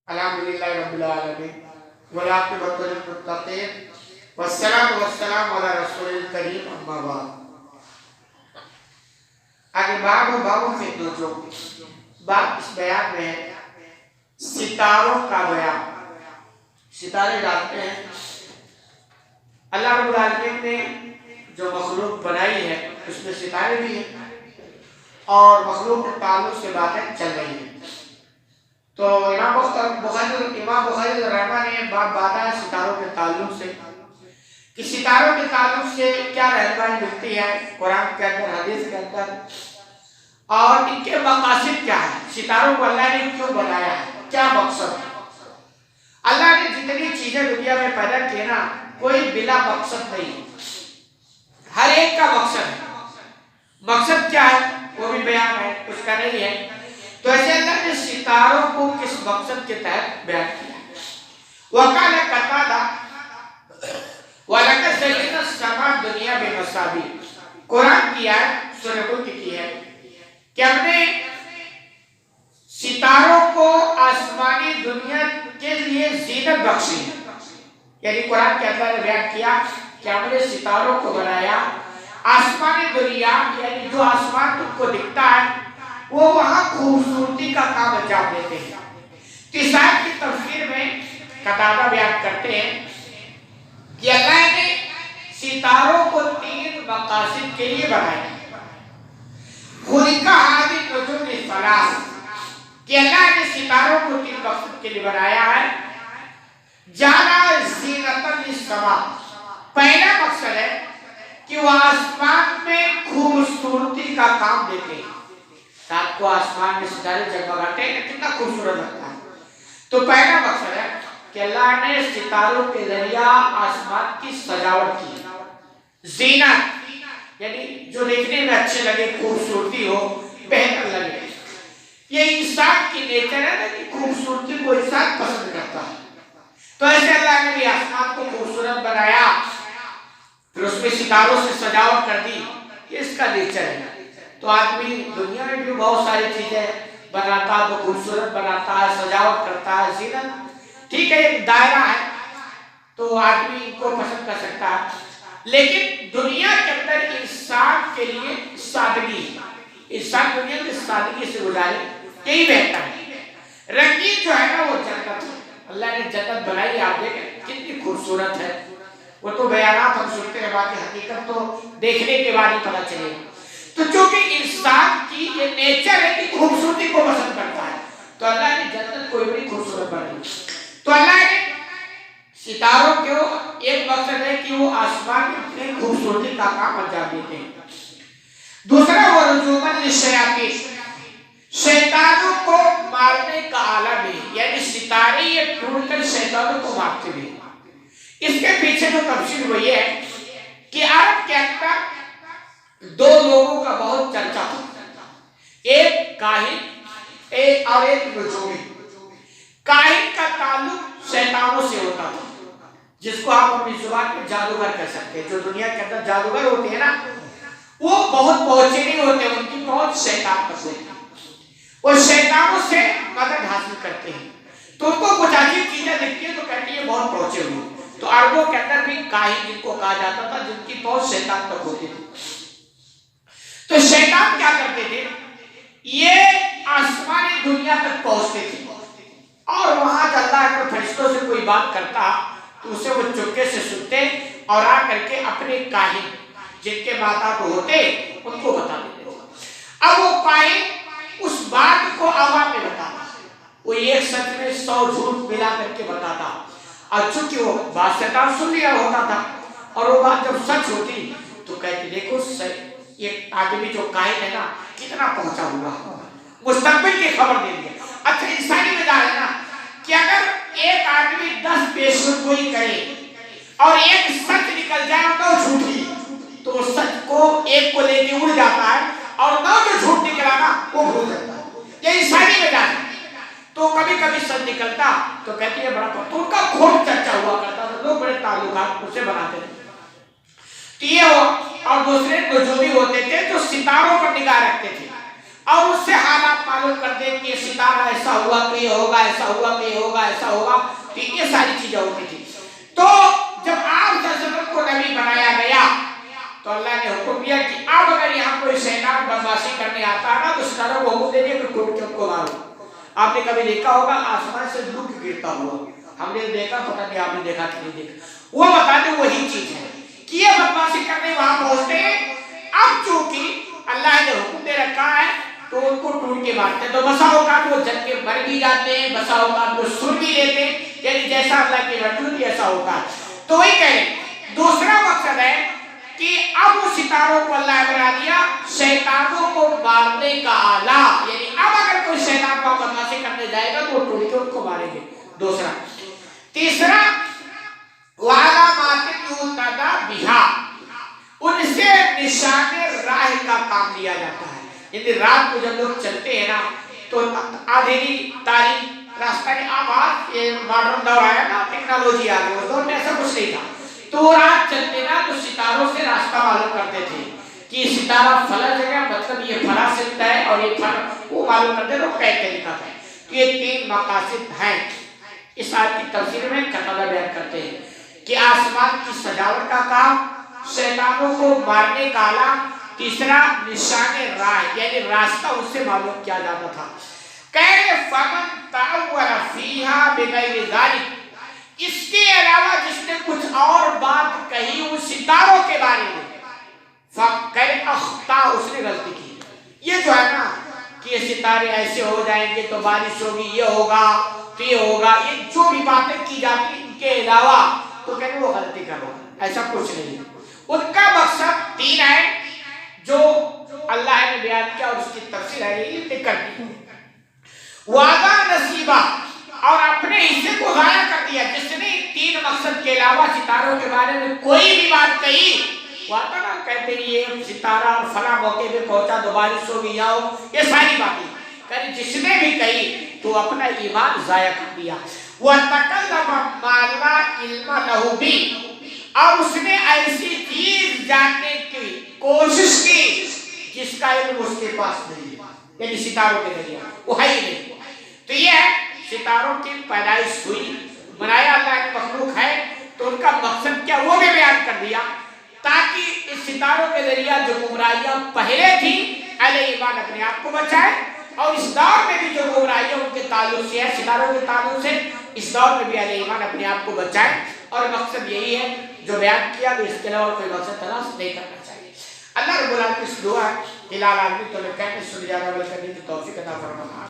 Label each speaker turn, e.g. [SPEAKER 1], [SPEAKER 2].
[SPEAKER 1] الحمدللہ رب العالمین والعاقبۃ للمتقین والصلاۃ والسلام علی رسول الکریم اما بعد۔ آگے بابوں سے جو بات اس بیان میں ہے ستاروں کا بیان۔ ستارے ڈالتے ہیں اللہ رب العالمین نے جو مخلوق بنائی ہے اس میں ستارے بھی ہیں اور مخلوق کے تعلق سے باتیں چل رہی ہیں۔ تو امام بخاری رحمہ نے بات باتا ہے ستاروں کے تعلق سے کہ ستاروں کے تعلق سے کیا رہنمائی ملتی ہے قرآن کے اندر، حدیث کے اندر، اور ان کے مقاصد کیا ہے، ستاروں کو اللہ نے کیوں بنایا ہے، کیا مقصد ہے۔ اللہ نے جتنی چیزیں دنیا میں پیدا کی نا کوئی بلا مقصد نہیں، ہر ایک کا مقصد ہے۔ مقصد کیا ہے وہ بھی بیان ہے، اس کا نہیں ہے۔ تو ایسے اللہ نے ستاروں کو کس مقصد کے تحت بیان کیا ہے۔ وَقَالَ قَتَادَةُ وَلَقَدْ زَيَّنَّا السَّمَاءَ الدُّنْيَا بِمَصَابِيحَ، قرآن کی آیت سورہ ملک کی ہے کہ ہم نے ستاروں کو آسمانی دنیا کے لیے زینت بخشی ہے، یعنی قرآن کے اندر نے بیان کیا کہ ہم نے ستاروں کو بنایا آسمانی دنیا، یعنی جو آسمان تم کو دکھتا ہے وہ وہاں خوبصورتی کا کام انجام دیتے ہیں۔ اس آیت کی تفسیر میں قتادہ بیان کرتے ہیں کہ اللہ نے ستاروں کو 3 مقاصد کے لیے بنایا۔ خُلِقَ هَٰذِهِ النُّجُومِ الثَّلَاثِ، کہ اللہ نے ستاروں کو 3 مقصد کے لیے بنایا ہے۔ جَعَلَ زِینَةً لِلسَّمَاءِ، پہلا مقصد ہے کہ وہ آسمان میں خوبصورتی کا کام دیتے ہیں۔ رات کو آسمان میں ستارے جگمگاتے ہیں کتنا خوبصورت لگتا ہے۔ تو پہلا مقصد ہے کہ اللہ نے ستاروں کے ذریعہ آسمان کی سجاوٹ کی، زینت یعنی جو دیکھنے میں اچھے لگے، خوبصورتی ہو، بہتر لگے۔ یہ انسان کی نیچر ہے کہ خوبصورتی کو انسان پسند کرتا ہے۔ تو ایسے اللہ نے بھی آسمان کو خوبصورت بنایا، پھر اس میں ستاروں سے سجاوٹ کر دی، یہ اس کا نیچر ہے۔ تو آدمی دنیا میں بھی بہت ساری چیزیں بناتا ہے، تو خوبصورت بناتا ہے، سجاوٹ کرتا ہے، زینت ٹھیک ہے، ایک دائرہ ہے تو آدمی ان کو پسند کر سکتا ہے۔ لیکن دنیا کے اندر انسان کے لیے سادگی، انسان دنیا میں سادگی سے گزارے یہی بہتر ہے۔ رنگین جو ہے نا وہ جنت ہے، اللہ نے جنت بنائی، آپ دیکھیں کتنی خوبصورت ہے۔ وہ تو بیانات ہم سنتے ہیں، باقی حقیقت تو دیکھنے کے بعد ہی پتہ چلے گا۔ تو چونکہ انسان کی یہ نیچر ہے کہ خوبصورتی کو پسند کرتا ہے، تو اللہ نے جنت کو بڑی خوبصورت بنائی۔ تو اللہ نے ستاروں کو ایک مقصد ہے کہ وہ آسمان میں اپنی خوبصورتی کا کام انجام دیتے ہیں۔ دوسرا وہ رجوماً للشیاطین، شیطانوں کو مارنے کا آلہ بھی، یعنی ستارے یہ ٹوٹ کر شیطانوں کو مارتے بھی۔ اس کے پیچھے جو تفسیر وہ یہ ہے کہ عرب کے اندر 2 لوگوں کا بہت چرچا تھا، ایک کاہن اور ایک نجومی۔ کاہن کا تعلق شیطانوں سے ہوتا تھا، جس کو آپ اپنی زبان میں جادوگر کہہ سکتے ہیں۔ جو دنیا کے اندر جادوگر ہوتے ہیں نا وہ بہت پہنچے نہیں ہوتے، ان کی پہنچ شیطان پر ہوتی ہے، وہ شیطانوں سے مدد حاصل کرتے ہیں۔ تو ان کو کچھ عجیب چیزیں دکھتی ہیں تو کہتے ہیں یہ بہت پہنچے ہوئے۔ تو عربوں کے اندر بھی کاہن جن کو کہا جاتا تھا، جن کی پہنچ شیطان تک ہوتی تھی۔ تو شیطان کیا کرتے تھے، یہ آسمانی دنیا تک پہنچتے تھے اور وہاں جب اللہ کے فرشتوں سے کوئی بات کرتا تو اسے وہ چپکے سے سنتے اور آ کر کے اپنے کاہن جن کے ماتحت ہوتے ان کو بتا دیتے۔ اب وہ کاہن اس بات کو عوام میں بتاتا، وہ ایک سچ میں 100 جھوٹ ملا کر کے بتاتا، اور چونکہ وہ بات شیطان سن لیا ہوتا تھا اور وہ بات جب سچ ہوتی تو کہتے دیکھو یہ آدمی جو کاہن ہے نا کتنا پہنچا ہوا، مستقبل کی خبر دے دیا۔ اچھا انسانی مزاج ہے نا کہ اگر ایک آدمی 10 پیشن گوئی کرے اور ایک سچ نکل جائے اور 9 جھوٹی، تو وہ سچ کو ایک کو لے کے اڑ جاتا ہے اور 9 جو جھوٹ نکلا نا وہ بھول جاتا ہے۔ یہ انسانی مزاج ہے۔ تو کبھی کبھی سچ نکلتا تو کہتی ہے بڑا تو ان کا کھوٹ چرچا ہوا کرتا تھا، لوگ بڑے تعلقات اسے بناتے تھے۔ تو یہ ہو، اور دوسرے نجومی ہوتے تھے جو ستاروں پر نگاہ رکھتے تھے اور اس سے حالات معلوم کرتے کہ ستارہ ایسا ہوا تو یہ ہوگا، ایسا ہوا تو یہ ہوگا، ایسا ہوگا، تو یہ ساری چیزیں ہوتی تھی۔ تو جب آپ صلی اللہ علیہ وسلم کو نبی بنایا گیا تو اللہ نے حکم دیا کہ اب اگر یہاں کوئی شیطان بدمعاشی کرنے آتا ہے نا تو ستاروں کو حکم دے دیا کہ ٹوٹ کے ان کو مارو۔ آپ نے کبھی دیکھا ہوگا آسمان سے لوگ گرتا ہوا، ہم نے دیکھا، پتہ نہیں آپ نے دیکھا کہ نہیں دیکھا، وہ بتا دیں وہی چیز ہے کہ یہ بدمعاشی کرنے وہاں پہنچتے ہیں۔ اب چونکہ اللہ نے حکم دے رکھا ہے تو ان کو ٹوٹ کے مارتے ہیں، تو بسا اوقات وہ جل کے مر بھی جاتے ہیں، بسا اوقات وہ سن بھی لیتے ہیں، یعنی جیسا اللہ کے رسول بھی ایسا ہوتا ہے۔ تو وہی کہہ رہے ہیں دوسرا مقصد ہے کہ اب وہ ستاروں کو اللہ نے بنا دیا شیطانوں کو مارنے کا آلہ، یعنی اب اگر کوئی شیطان کو بدمعاشی کرنے جائے گا تو وہ ٹوٹ کے ان کو ماریں گے۔ دوسرا۔ تیسرا وَعَلَامَاتٍ يُهْتَدَىٰ بِهَا، ان سے نشان راہ کا کام لیا جاتا ہے، یعنی رات کو جب لوگ چلتے ہیں نا تو اندھیری تاریخ راستہ کے آباد، یہ ماڈرن دور آیا نا، ٹیکنالوجی آ گئی، اس دور میں ایسا کچھ نہیں تھا، تو وہ رات چلتے نا تو ستاروں سے راستہ معلوم کرتے تھے کہ ستارہ فلاں جگہ مطلب یہ فلاں سمت ہے اور یہ فلاں، وہ معلوم کرتے تو کئی طریقہ تھا۔ تو یہ تین مقاصد ہیں۔ اس آیت کی تفسیر میں قتادہ بیان کرتے ہیں کہ آسمان کی سجاوٹ کا کام، شیطانوں کو مارنے کا آلہ، تیسرا نشان راہ یعنی راستہ اس سے معلوم کیا جاتا تھا۔ کہے فمن تأول فیہا بغیر ذالک، اس کے علاوہ جس نے کچھ اور بات کہی ان ستاروں کے بارے میں، فقد اخطا، اس نے غلطی کی۔ یہ جو ہے نا کہ یہ ستارے ایسے ہو جائیں گے تو بارش ہوگی، یہ ہوگا تو یہ ہوگا، یہ جو بھی باتیں کی جاتی ان کے علاوہ، تو کہنے وہ غلطی کر رہا ہے، ایسا کچھ نہیں۔ ان کا مقصد تین ہے جو اللہ نے بیان کیا اور اس کی تفسیر ہے یہ لکھ کر دی۔ وعدہ نصیبہ، اور اپنے حصے کو ضائع کر دیا، جس نے تین مقصد کے علاوہ ستاروں کے بارے میں کوئی بھی بات کہی، وعدہ نہ کہتے یہ ستارہ فلاں موقع پہ پہنچا تو بارش ہوگی یا ہو، یہ ساری باتیں کہ جس نے بھی کہی تو اپنا ایمان ضائع کر دیا۔ وَتَكَلَّمَ مَا لَا عِلْمَ لَهُ بِهِ، اور اس نے ایسی چیز جاننے کی کوشش کی جس کا علم اس کے پاس نہیں ہے، یعنی ستاروں کے ذریعہ وہ ہے ہی نہیں۔ تو یہ ہے ستاروں کی پیدائش ہوئی، بنایا اللہ کی مخلوق ہے، تو ان کا مقصد کیا وہ بھی بیان کر دیا تاکہ اس ستاروں کے ذریعہ جو گمراہیاں پہلے تھی اہل ایمان اپنے آپ کو بچائے، اور اس دور میں بھی جو گمراہیاں ان کے تعلق سے ہے، ستاروں کے تعلق سے، اس دور میں بھی اہل ایمان اپنے آپ کو بچائے۔ اور مقصد یہی ہے جو بیان کیا کہ اس کے علاوہ کوئی مقصد تلاش نہیں کرنا چاہیے۔ اللہ رب العالمین اس دعا ہلال عالمی تو کہنے سن جانا بل کرنے کی توفیق عطا فرمائے۔